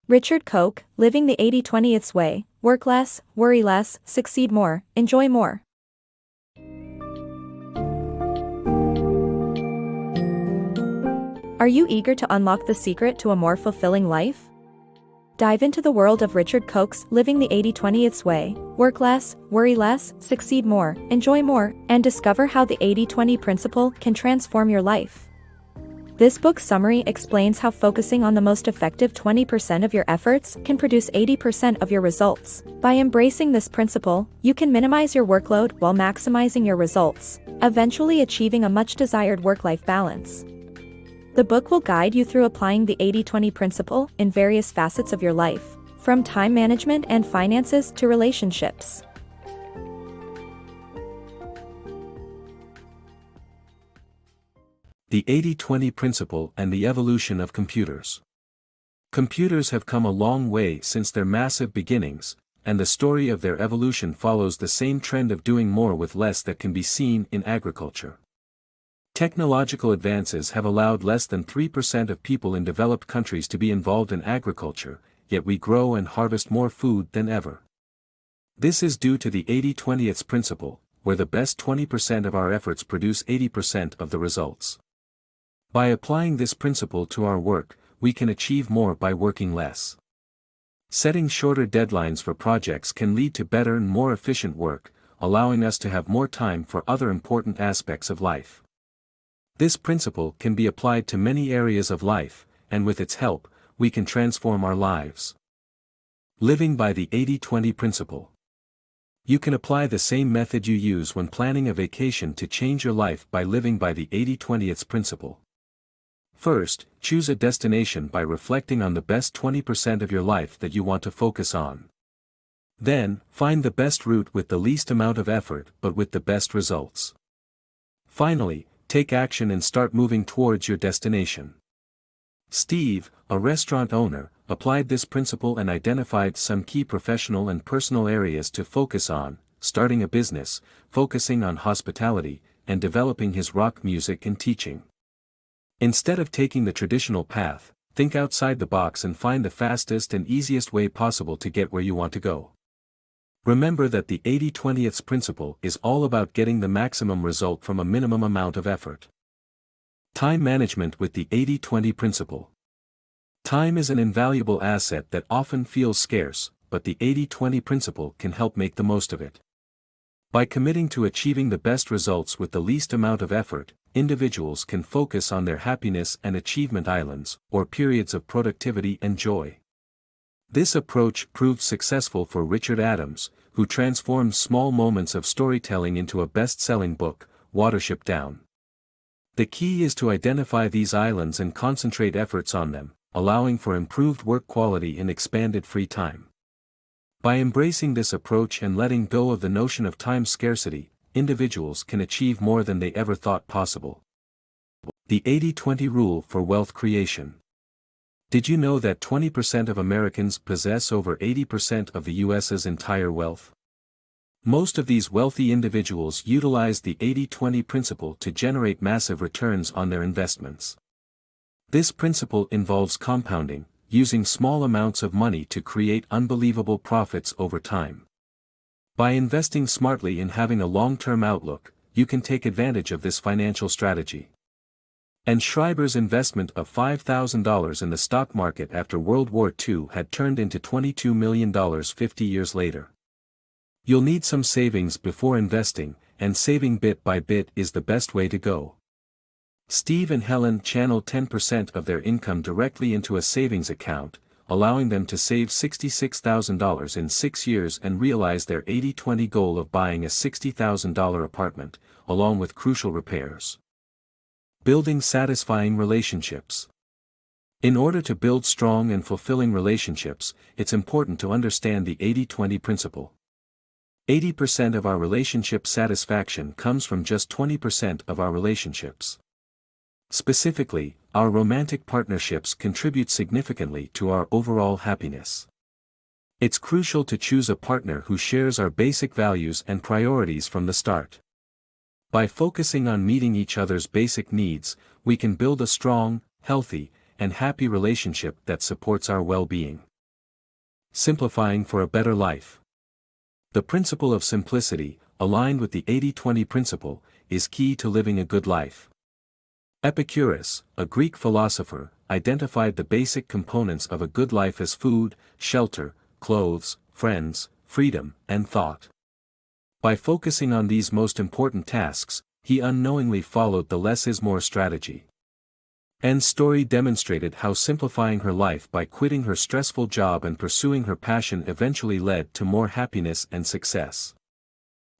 Richard Koch, Living the 80/20th Way, Work Less, Worry Less, Succeed More, Enjoy More. Are you eager to unlock the secret to a more fulfilling life? Dive into the world of Richard Koch's Living the 80/20th Way, Work Less, Worry Less, Succeed More, Enjoy More, and discover how the 80/20 principle can transform your life. This book summary explains how focusing on the most effective 20% of your efforts can produce 80% of your results. By embracing this principle, you can minimize your workload while maximizing your results, eventually achieving a much-desired work-life balance. The book will guide you through applying the 80/20 principle in various facets of your life, from time management and finances to relationships. The 80/20 Principle and the Evolution of Computers. Computers have come a long way since their massive beginnings, and the story of their evolution follows the same trend of doing more with less that can be seen in agriculture. Technological advances have allowed less than 3% of people in developed countries to be involved in agriculture, yet we grow and harvest more food than ever. This is due to the 80/20th principle, where the best 20% of our efforts produce 80% of the results. By applying this principle to our work, we can achieve more by working less. Setting shorter deadlines for projects can lead to better and more efficient work, allowing us to have more time for other important aspects of life. This principle can be applied to many areas of life, and with its help, we can transform our lives. Living by the 80/20 principle. You can apply the same method you use when planning a vacation to change your life by living by the 80/20th principle. First, choose a destination by reflecting on the best 20% of your life that you want to focus on. Then, find the best route with the least amount of effort but with the best results. Finally, take action and start moving towards your destination. Steve, a restaurant owner, applied this principle and identified some key professional and personal areas to focus on: starting a business, focusing on hospitality, and developing his rock music and teaching. Instead of taking the traditional path, think outside the box and find the fastest and easiest way possible to get where you want to go. Remember that the 80/20th principle is all about getting the maximum result from a minimum amount of effort. Time management with the 80/20 principle. Time is an invaluable asset that often feels scarce, but the 80/20 principle can help make the most of it. By committing to achieving the best results with the least amount of effort, individuals can focus on their happiness and achievement islands, or periods of productivity and joy. This approach proved successful for Richard Adams, who transformed small moments of storytelling into a best-selling book, Watership Down. The key is to identify these islands and concentrate efforts on them, allowing for improved work quality and expanded free time. By embracing this approach and letting go of the notion of time scarcity, individuals can achieve more than they ever thought possible. The 80/20 rule for wealth creation. Did you know that 20% of Americans possess over 80% of the U.S.'s entire wealth? Most of these wealthy individuals utilize the 80/20 principle to generate massive returns on their investments. This principle involves compounding, using small amounts of money to create unbelievable profits over time. By investing smartly and having a long-term outlook, you can take advantage of this financial strategy. And Schreiber's investment of $5,000 in the stock market after World War II had turned into $22 million 50 years later. You'll need some savings before investing, and saving bit by bit is the best way to go. Steve and Helen channeled 10% of their income directly into a savings account, allowing them to save $66,000 in 6 years and realize their 80/20 goal of buying a $60,000 apartment, along with crucial repairs. Building satisfying relationships. In order to build strong and fulfilling relationships, it's important to understand the 80/20 principle. 80% of our relationship satisfaction comes from just 20% of our relationships. Specifically, our romantic partnerships contribute significantly to our overall happiness. It's crucial to choose a partner who shares our basic values and priorities from the start. By focusing on meeting each other's basic needs, we can build a strong, healthy, and happy relationship that supports our well-being. simplifying for a better life. The principle of simplicity, aligned with the 80-20 principle, is key to living a good life. Epicurus, a Greek philosopher, identified the basic components of a good life as food, shelter, clothes, friends, freedom, and thought. By focusing on these most important tasks, he unknowingly followed the less is more strategy. Anne's story demonstrated how simplifying her life by quitting her stressful job and pursuing her passion eventually led to more happiness and success.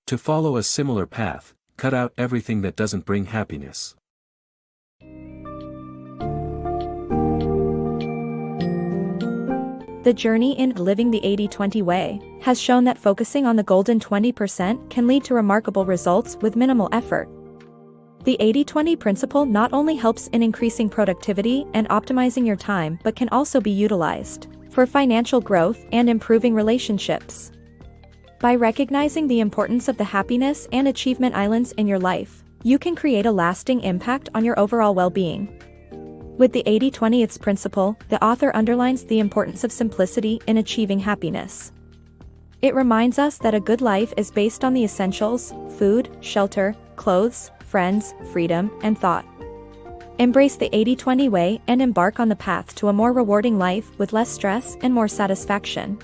To follow a similar path, cut out everything that doesn't bring happiness. The journey in living the 80-20 way has shown that focusing on the golden 20% can lead to remarkable results with minimal effort. The 80-20 principle not only helps in increasing productivity and optimizing your time but can also be utilized for financial growth and improving relationships. By recognizing the importance of the happiness and achievement islands in your life, you can create a lasting impact on your overall well-being. With the 80-20 principle, the author underlines the importance of simplicity in achieving happiness. It reminds us that a good life is based on the essentials: food, shelter, clothes, friends, freedom, and thought. Embrace the 80-20 way and embark on the path to a more rewarding life with less stress and more satisfaction.